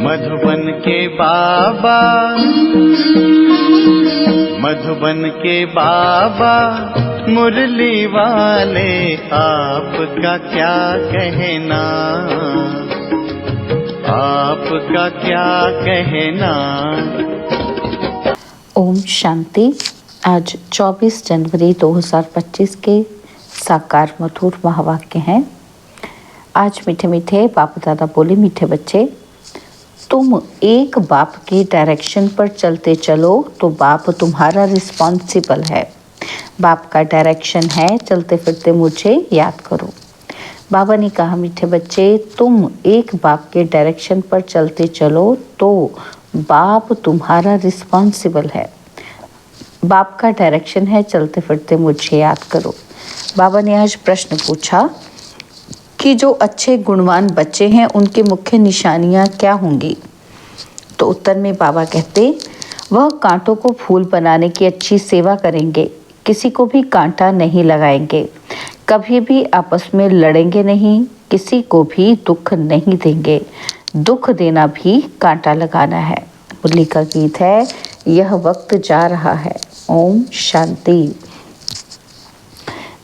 मधुबन के बाबा, मधुबन के बाबा मुरली वाले, आपका क्या कहना, आपका क्या कहना। ओम शांति। आज 24 जनवरी 2025 के साकार मधुर महावाक्य हैं। आज मीठे मीठे बाप दादा बोले, मीठे बच्चे, तुम एक बाप की डायरेक्शन पर चलते चलो तो बाप तुम्हारा रिस्पॉन्सिबल है। बाप का डायरेक्शन है चलते फिरते मुझे याद करो। बाबा ने कहा, मीठे बच्चे, तुम एक बाप के डायरेक्शन पर चलते चलो तो बाप तुम्हारा रिस्पॉन्सिबल है। बाप का डायरेक्शन है चलते फिरते मुझे याद करो। बाबा ने आज प्रश्न पूछा कि जो अच्छे गुणवान बच्चे हैं उनकी मुख्य निशानियां क्या होंगी। तो उत्तर में बाबा कहते, वह कांटों को फूल बनाने की अच्छी सेवा करेंगे, किसी को भी कांटा नहीं लगाएंगे, कभी भी आपस में लड़ेंगे नहीं, किसी को भी दुख नहीं देंगे। दुख देना भी कांटा लगाना है। मुरली का गीत है, यह वक्त जा रहा है। ओम शांति।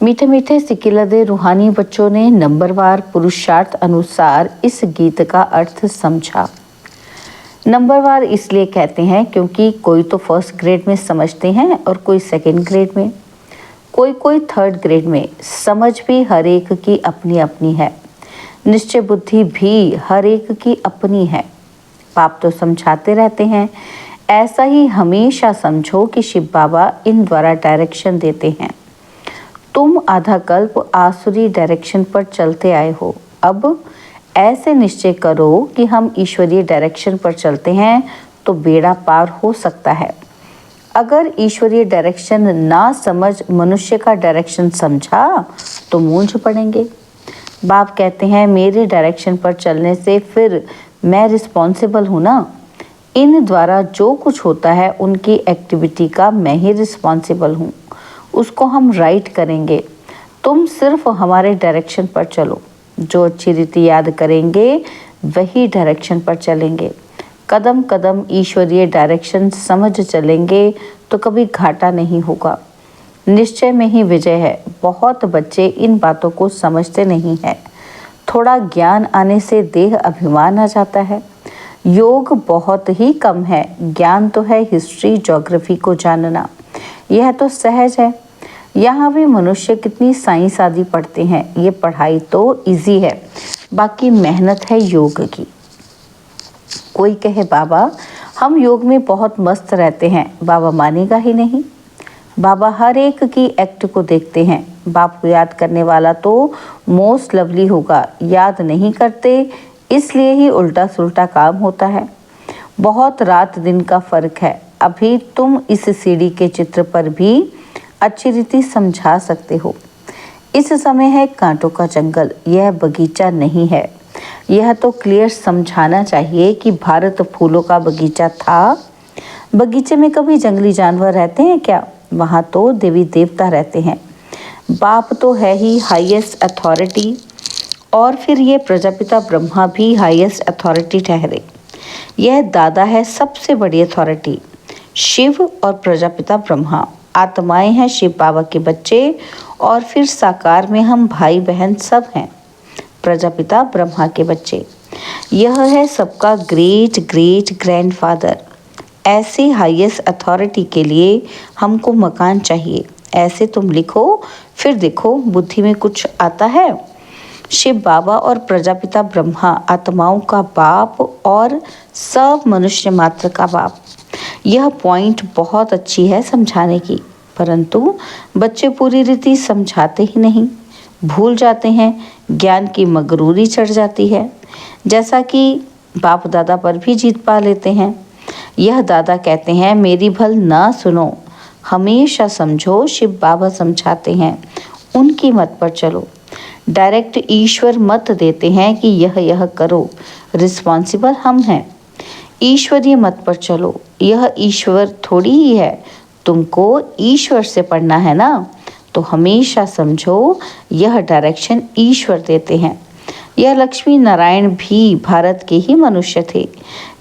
मीठे मीठे सिकिलदे रूहानी बच्चों ने नंबरवार पुरुषार्थ अनुसार इस गीत का अर्थ समझा। नंबरवार इसलिए कहते हैं क्योंकि कोई तो फर्स्ट ग्रेड में समझते हैं और कोई सेकंड ग्रेड में, कोई थर्ड ग्रेड में। समझ भी हर एक की अपनी अपनी है, निश्चय बुद्धि भी हर एक की अपनी है। बाप तो समझाते रहते हैं, ऐसा ही हमेशा समझो कि शिव बाबा इन द्वारा डायरेक्शन देते हैं। तुम आधा कल्प आसुरी डायरेक्शन पर चलते आए हो, अब ऐसे निश्चय करो कि हम ईश्वरीय डायरेक्शन पर चलते हैं तो बेड़ा पार हो सकता है। अगर ईश्वरीय डायरेक्शन ना समझ मनुष्य का डायरेक्शन समझा तो मूंझ पड़ेंगे। बाप कहते हैं, मेरे डायरेक्शन पर चलने से फिर मैं रिस्पॉन्सिबल हूँ ना। इन द्वारा जो कुछ होता है उनकी एक्टिविटी का मैं ही रिस्पॉन्सिबल हूँ, उसको हम राइट करेंगे। तुम सिर्फ हमारे डायरेक्शन पर चलो, जो अच्छी रीति याद करेंगे वही डायरेक्शन पर चलेंगे। कदम कदम ईश्वरीय डायरेक्शन समझ चलेंगे तो कभी घाटा नहीं होगा, निश्चय में ही विजय है। बहुत बच्चे इन बातों को समझते नहीं हैं। थोड़ा ज्ञान आने से देह अभिमान आ जाता है। योग बहुत ही कम है, ज्ञान तो है हिस्ट्री ज्योग्राफी को जानना, यह तो सहज है। यहाँ भी मनुष्य कितनी साइंस आदि पढ़ते हैं, ये पढ़ाई तो इजी है, बाकी मेहनत है योग की। कोई कहे, बाबा हम योग में बहुत मस्त रहते हैं, बाबा मानेगा ही नहीं। बाबा हर एक की एक्ट को देखते हैं। बाप को याद करने वाला तो मोस्ट लवली होगा, याद नहीं करते इसलिए ही उल्टा सुल्टा काम होता है। बहुत रात दिन का फर्क है। अभी तुम इस सीढ़ी के चित्र पर भी अच्छी रीति समझा सकते हो। इस समय है कांटों का जंगल, यह बगीचा नहीं है। यह तो क्लियर समझाना चाहिए कि भारत फूलों का बगीचा था। बगीचे में कभी जंगली जानवर रहते हैं क्या? वहाँ तो देवी देवता रहते हैं। बाप तो है ही हाईएस्ट अथॉरिटी, और फिर ये प्रजापिता ब्रह्मा भी हाईएस्ट अथॉरिटी ठहरे। यह दादा है सबसे बड़ी अथॉरिटी। शिव और प्रजापिता ब्रह्मा आत्माएं हैं शिव बाबा के बच्चे, और फिर साकार में हम भाई बहन सब हैं प्रजापिता ब्रह्मा के बच्चे। यह है सबका ग्रेट ग्रेट ग्रैंडफादर। ऐसी हाईएस्ट अथॉरिटी के लिए हमको मकान चाहिए। ऐसे तुम लिखो फिर देखो बुद्धि में कुछ आता है। शिव बाबा और प्रजापिता ब्रह्मा आत्माओं का बाप और सब मनुष्य मात्र का बाप। यह पॉइंट बहुत अच्छी है समझाने की, परंतु बच्चे पूरी रीति समझाते ही नहीं, भूल जाते हैं। ज्ञान की मगरूरी चढ़ जाती है, जैसा कि बाप दादा पर भी जीत पा लेते हैं। यह दादा कहते हैं, मेरी भल ना सुनो, हमेशा समझो शिव बाबा समझाते हैं, उनकी मत पर चलो। डायरेक्ट ईश्वर मत देते हैं कि यह करो, रिस्पॉन्सिबल हम हैं। ईश्वरीय मत पर चलो, यह ईश्वर थोड़ी ही है, तुमको ईश्वर से पढ़ना है ना। तो हमेशा समझो यह डायरेक्शन ईश्वर देते हैं। यह लक्ष्मी नारायण भी भारत के ही मनुष्य थे।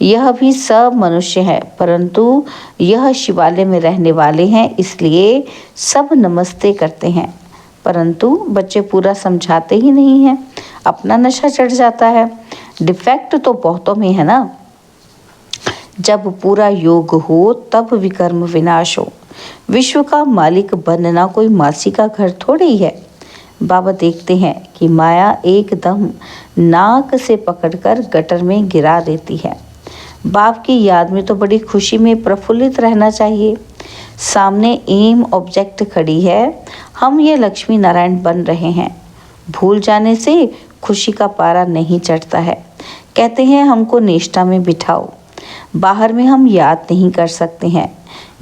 यह भी सब मनुष्य है, परंतु यह शिवालय में रहने वाले हैं, इसलिए सब नमस्ते करते हैं। परंतु बच्चे पूरा समझाते ही नहीं हैं, अपना नशा चढ़ जाता है। डिफेक्ट तो बहुतों में है ना। जब पूरा योग हो तब विकर्म विनाश हो। विश्व का मालिक बनना कोई मासी का घर थोड़ी ही है। बाबा देखते हैं कि माया एकदम नाक से पकड़कर गटर में गिरा देती है। बाप की याद में तो बड़ी खुशी में प्रफुल्लित रहना चाहिए। सामने एम ऑब्जेक्ट खड़ी है, हम ये लक्ष्मी नारायण बन रहे हैं। भूल जाने से खुशी का पारा नहीं चढ़ता है। कहते हैं हमको निष्ठा में बिठाओ। बाहर में हम याद नहीं कर सकते हैं,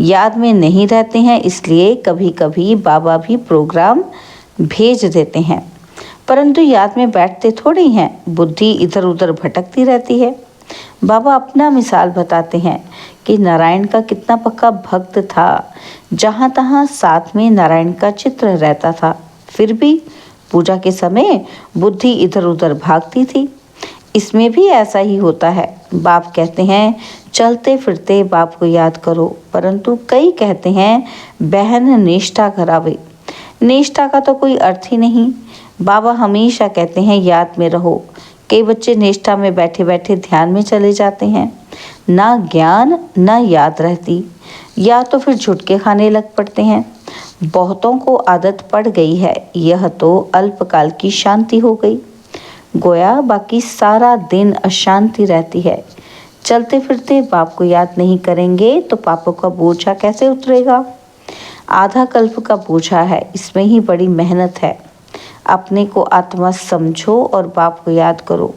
याद में नहीं रहते हैं, इसलिए कभी कभी बाबा भी प्रोग्राम भेज देते हैं, परंतु याद में बैठते थोड़ी हैं। बुद्धि इधर उधर भटकती रहती है। बाबा अपना मिसाल बताते हैं कि नारायण का कितना पक्का भक्त था। जहाँ तहाँ साथ में नारायण का चित्र रहता था, फिर भी पूजा के समय बुद्धि इधर उधर भागती थी। इसमें भी ऐसा ही होता है। बाप कहते हैं चलते फिरते बाप को याद करो, परंतु कई कहते हैं बहन निष्ठा करावे। निष्ठा का तो कोई अर्थ ही नहीं। बाबा हमेशा कहते हैं याद में रहो। कई बच्चे निष्ठा में बैठे बैठे ध्यान में चले जाते हैं, ना ज्ञान ना याद रहती, या तो फिर झुटके खाने लग पड़ते हैं। बहुतों को आदत पड़ गई है, यह तो अल्पकाल की शांति हो गई, गोया बाकी सारा दिन अशांति रहती है। चलते फिरते बाप को याद नहीं करेंगे तो पापों का बोझा कैसे उतरेगा। आधा कल्प का बोझा है, इसमें ही बड़ी मेहनत है। अपने को आत्मा समझो और बाप को याद करो।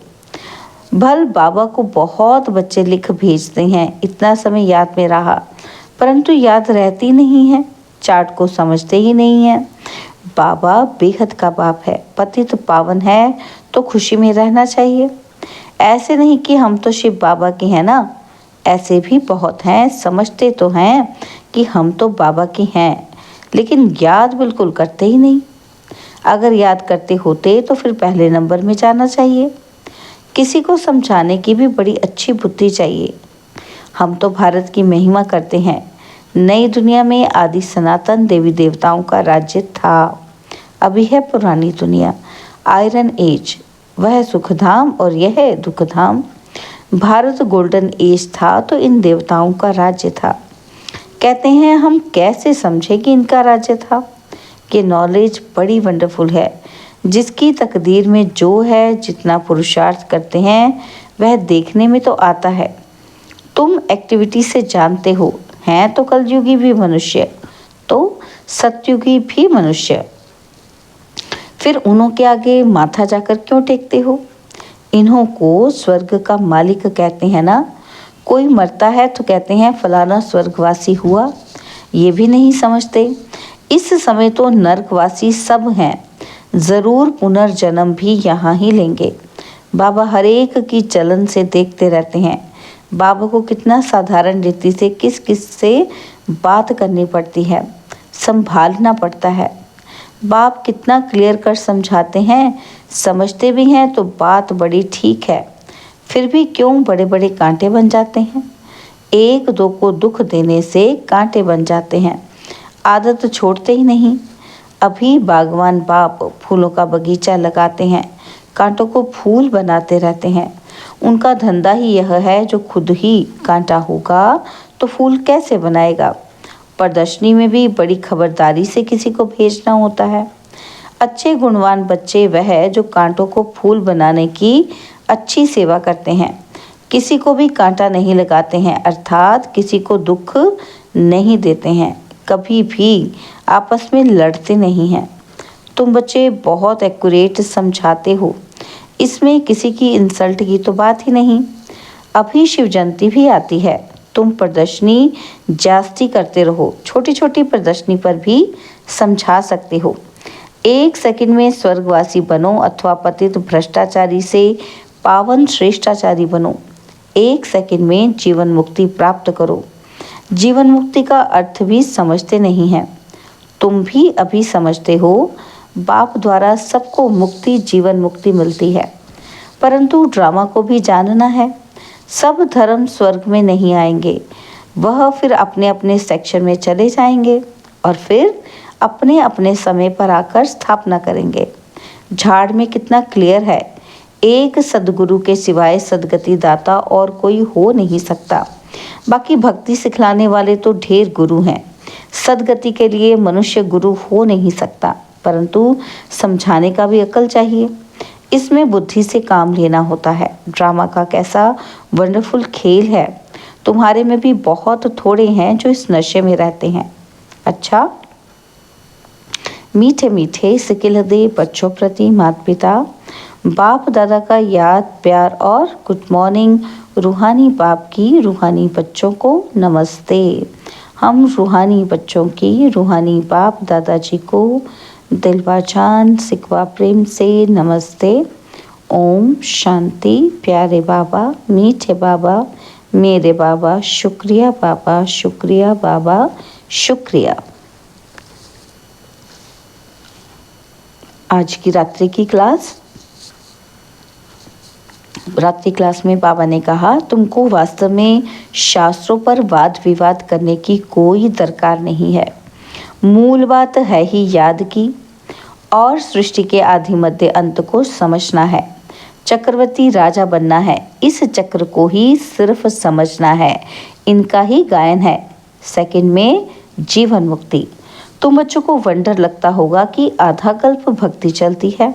भल बाबा को बहुत बच्चे लिख भेजते हैं, इतना समय याद में रहा, परंतु याद रहती नहीं है, चार्ट को समझते ही नहीं है। बाबा बेहद का बाप है, पतित पावन है, तो खुशी में रहना चाहिए। ऐसे नहीं कि हम तो शिव बाबा के हैं ना, ऐसे भी बहुत हैं, समझते तो हैं कि हम तो बाबा के हैं, लेकिन याद बिल्कुल करते ही नहीं। अगर याद करते होते तो फिर पहले नंबर में जाना चाहिए। किसी को समझाने की भी बड़ी अच्छी बुद्धि चाहिए। हम तो भारत की महिमा करते हैं। नई दुनिया में आदि सनातन देवी देवताओं का राज्य था, अभी है पुरानी दुनिया, आयरन एज, वह सुखधाम और यह दुखधाम। भारत गोल्डन एज था तो इन देवताओं का राज्य था। कहते हैं हम कैसे समझे कि इनका राज्य था। कि नॉलेज बड़ी वंडरफुल है। जिसकी तकदीर में जो है, जितना पुरुषार्थ करते हैं वह देखने में तो आता है। तुम एक्टिविटी से जानते हो, हैं तो कलयुगी भी मनुष्य, तो सतयुगी भी मनुष्य, फिर उन्हों के आगे माथा जाकर क्यों टेकते हो। इन्हों को स्वर्ग का मालिक कहते हैं ना। कोई मरता है तो कहते हैं फलाना स्वर्गवासी हुआ, ये भी नहीं समझते। इस समय तो नरकवासी सब हैं, ज़रूर पुनर्जन्म भी यहाँ ही लेंगे। बाबा हर एक की चलन से देखते रहते हैं। बाबा को कितना साधारण रीति से किस किस से बात करनी पड़ती है, संभालना पड़ता है। बाप कितना क्लियर कर समझाते हैं, समझते भी हैं तो बात बड़ी ठीक है, फिर भी क्यों बड़े बड़े कांटे बन जाते हैं। एक दो को दुख देने से कांटे बन जाते हैं, आदत छोड़ते ही नहीं। अभी बागवान बाप फूलों का बगीचा लगाते हैं, कांटों को फूल बनाते रहते हैं। उनका धंधा ही यह है, जो खुद ही कांटा होगा तो फूल कैसे बनाएगा। प्रदर्शनी में भी बड़ी खबरदारी से किसी को भेजना होता है। अच्छे गुणवान बच्चे वह जो कांटों को फूल बनाने की अच्छी सेवा करते हैं, किसी को भी कांटा नहीं लगाते हैं, अर्थात किसी को दुख नहीं देते हैं, कभी भी आपस में लड़ते नहीं हैं। तुम बच्चे बहुत एक्यूरेट समझाते हो, इसमें किसी की इंसल्ट की तो बात ही नहीं। अभी शिव जयंती भी आती है, तुम प्रदर्शनी जास्ती करते रहो, छोटी छोटी प्रदर्शनी पर भी समझा सकते हो। 1 सेकंड में स्वर्गवासी बनो अथवा पतित भ्रष्टाचारी से पावन श्रेष्ठाचारी बनो। 1 सेकंड में जीवन मुक्ति प्राप्त करो। जीवन मुक्ति का अर्थ भी समझते नहीं हैं, तुम भी अभी समझते हो। बाप द्वारा सबको मुक्ति जीवन मुक्ति मिलती है। परंतु ड्रामा को भी जानना है। सब धर्म स्वर्ग में नहीं आएंगे, वह फिर अपने अपने सेक्शन में चले जाएंगे और फिर अपने अपने समय पर आकर स्थापना करेंगे। झाड़ में कितना क्लियर है, एक सद्गुरु के सिवाय सदगति दाता और कोई हो नहीं सकता। बाकी भक्ति सिखलाने वाले तो ढेर गुरु हैं। सदगति के लिए मनुष्य गुरु हो नहीं सकता, परंतु समझाने का भी अकल चाहिए। इसमें बुद्धि से काम लेना होता है। ड्रामा का कैसा वंडरफुल खेल है। तुम्हारे में भी बहुत थोड़े हैं जो इस नशे में रहते हैं। अच्छा, मीठे मीठे सिकिल हृदय बच्चों प्रति माता पिता बाप दादा का याद प्यार और गुड मॉर्निंग। रूहानी बाप की रूहानी बच्चों को नमस्ते। हम रूहानी बच्चों की रूहानी बाप दादाजी को दिलवा जान सिकवा प्रेम से नमस्ते। ओम शांति। प्यारे बाबा, मीठे बाबा, मेरे बाबा, शुक्रिया बाबा, शुक्रिया बाबा, शुक्रिया। आज की रात्रि क्लास में बाबा ने कहा, तुमको वास्तव में शास्त्रों पर वाद विवाद करने की कोई दरकार नहीं है। मूल बात है ही याद की और सृष्टि के आदि मध्य अंत को समझना है। चक्रवर्ती राजा बनना है, इस चक्र को ही सिर्फ समझना है। इनका ही गायन है। सेकंड में जीवन मुक्ति। तुम बच्चों को वंडर लगता होगा कि आधा कल्प भक्ति चलती है।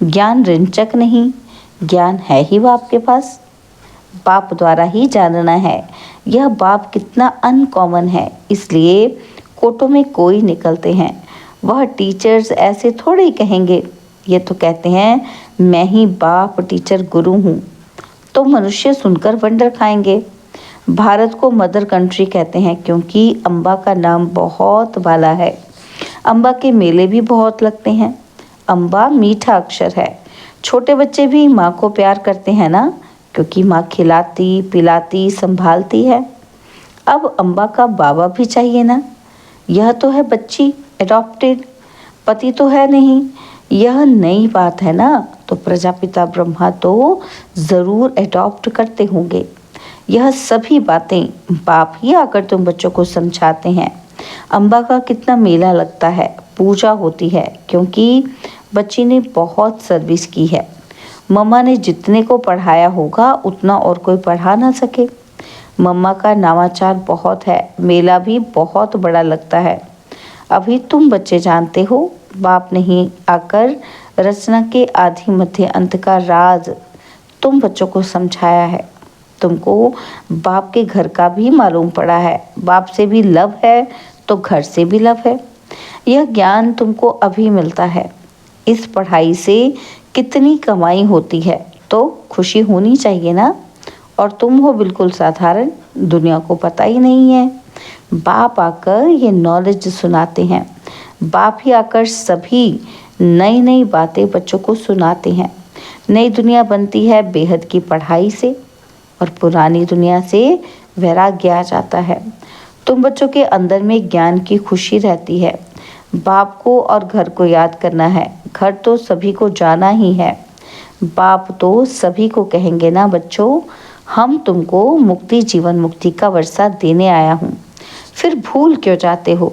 ज्ञान रिंचक नहीं, ज्ञान है ही बाप के पास। बाप द्वारा ही जानना है। यह बाप कितना अनकॉमन है, इसलिए कोटों में कोई निकलते हैं। वह टीचर्स ऐसे थोड़े ही कहेंगे। ये तो कहते हैं मैं ही बाप टीचर गुरु हूँ, तो मनुष्य सुनकर वंडर खाएंगे। भारत को मदर कंट्री कहते हैं क्योंकि अम्बा का नाम बहुत वाला है। अम्बा के मेले भी बहुत लगते हैं। अम्बा मीठा अक्षर है। छोटे बच्चे भी माँ को प्यार करते हैं ना, क्योंकि माँ खिलाती पिलाती संभालती है। अब अम्बा का बाबा भी चाहिए ना। यह तो है बच्ची एडॉप्टेड, पति तो है नहीं। यह नई बात है ना, तो प्रजापिता ब्रह्मा तो ज़रूर एडॉप्ट करते होंगे। यह सभी बातें बाप ही आकर तुम बच्चों को समझाते हैं। अम्बा का कितना मेला लगता है, पूजा होती है, क्योंकि बच्ची ने बहुत सर्विस की है। मम्मा ने जितने को पढ़ाया होगा उतना और कोई पढ़ा ना सके। मम्मा का नामाचार बहुत है, मेला भी बहुत बड़ा लगता है। अभी तुम बच्चे जानते हो, बाप नहीं आकर रचना के आदि मध्य अंत का राज तुम बच्चों को समझाया है। तुमको बाप के घर का भी मालूम पड़ा है। बाप से भी लव है तो घर से भी लव है। यह ज्ञान तुमको अभी मिलता है। इस पढ़ाई से कितनी कमाई होती है तो खुशी होनी चाहिए ना। और तुम हो बिल्कुल साधारण, दुनिया को पता ही नहीं है। बाप आकर ये नॉलेज सुनाते हैं। बाप ही आकर सभी नई नई बातें बच्चों को सुनाते हैं। नई दुनिया बनती है बेहद की पढ़ाई से और पुरानी दुनिया से वैराग्य आ जाता है। तुम बच्चों के अंदर में ज्ञान की खुशी रहती है। बाप को और घर को याद करना है। घर तो सभी को जाना ही है। बाप तो सभी को कहेंगे ना बच्चों, हम तुमको मुक्ति जीवन मुक्ति का वर्षा देने आया हूँ, फिर भूल क्यों जाते हो।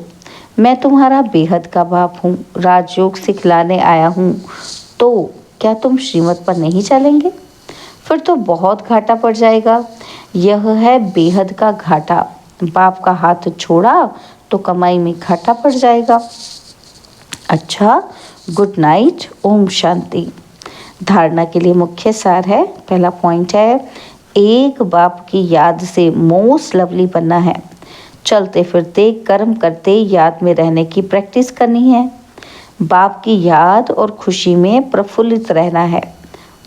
मैं तुम्हारा बेहद का बाप हूँ, राजयोग सिखलाने आया हूँ। तो क्या तुम श्रीमत पर नहीं चलेंगे? फिर तो बहुत घाटा पड़ जाएगा। यह है बेहद का घाटा। बाप का हाथ छोड़ा तो कमाई में घाटा पड़ जाएगा। अच्छा, गुड नाइट, ओम शांति। धारणा के लिए मुख्य सार है। पहला पॉइंट है, एक बाप की याद से मोस्ट लवली बनना है। चलते फिरते कर्म करते याद में रहने की प्रैक्टिस करनी है। बाप की याद और खुशी में प्रफुल्लित रहना है।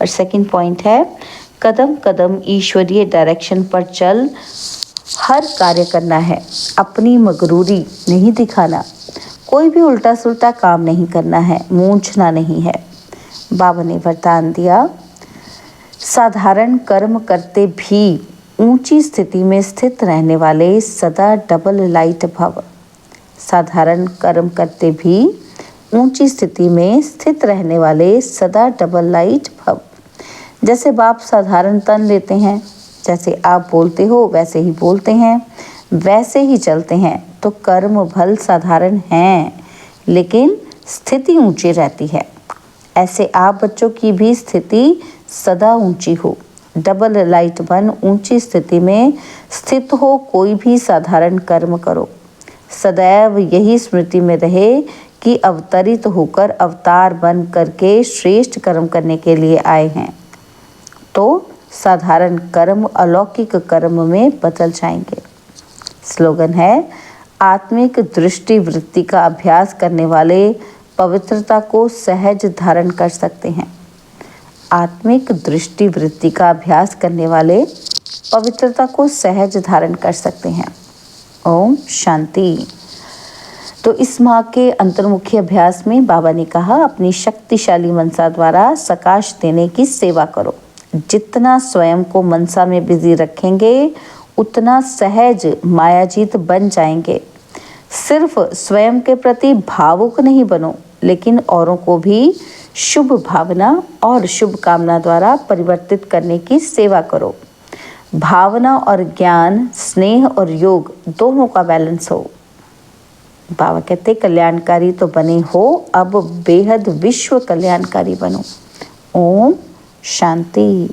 और सेकंड पॉइंट है, कदम कदम ईश्वरीय डायरेक्शन पर चल हर कार्य करना है। अपनी मगरूरी नहीं दिखाना। कोई भी उल्टा सुल्टा काम नहीं करना है, मूंझना नहीं है। बाबा ने वरदान दिया, साधारण कर्म करते भी ऊंची स्थिति में स्थित रहने वाले सदा डबल लाइट भव। साधारण कर्म करते भी ऊंची स्थिति में स्थित रहने वाले सदा डबल लाइट भव। जैसे बाप साधारण तन लेते हैं, जैसे आप बोलते हो वैसे ही बोलते हैं, वैसे ही चलते हैं, तो कर्म फल साधारण हैं, लेकिन स्थिति ऊंची रहती है। ऐसे आप बच्चों की भी स्थिति सदा ऊंची हो। डबल लाइट मन ऊंची स्थिति में स्थित हो, कोई भी साधारण कर्म करो। सदैव यही स्मृति में रहे कि अवतरित होकर अवतार बन करके श्रेष्ठ कर्म करने के लिए आए हैं, तो साधारण कर्म अलौकिक कर्म में बदल जाएंगे। स्लोगन है, आत्मिक दृष्टि वृत्ति का अभ्यास करने वाले पवित्रता को सहज धारण कर सकते हैं। आत्मिक दृष्टि वृत्ति का अभ्यास करने वाले पवित्रता को सहज धारण कर सकते हैं। ओम शांति। तो इस माह के अंतर्मुखी अभ्यास में बाबा ने कहा, अपनी शक्तिशाली मनसा द्वारा सकाश देने की सेवा करो। जितना स्वयं को मनसा में बिजी रखेंगे, उतना सहज मायाजीत बन जाएंगे। सिर्फ स्वयं के प्रति भावुक नहीं बनो, लेकिन औरों को भी शुभ भावना और शुभ कामना द्वारा परिवर्तित करने की सेवा करो। भावना और ज्ञान, स्नेह और योग दोनों का बैलेंस हो। बाबा कहते, कल्याणकारी तो बने हो, अब बेहद विश्व कल्याणकारी बनो। ओम शांति।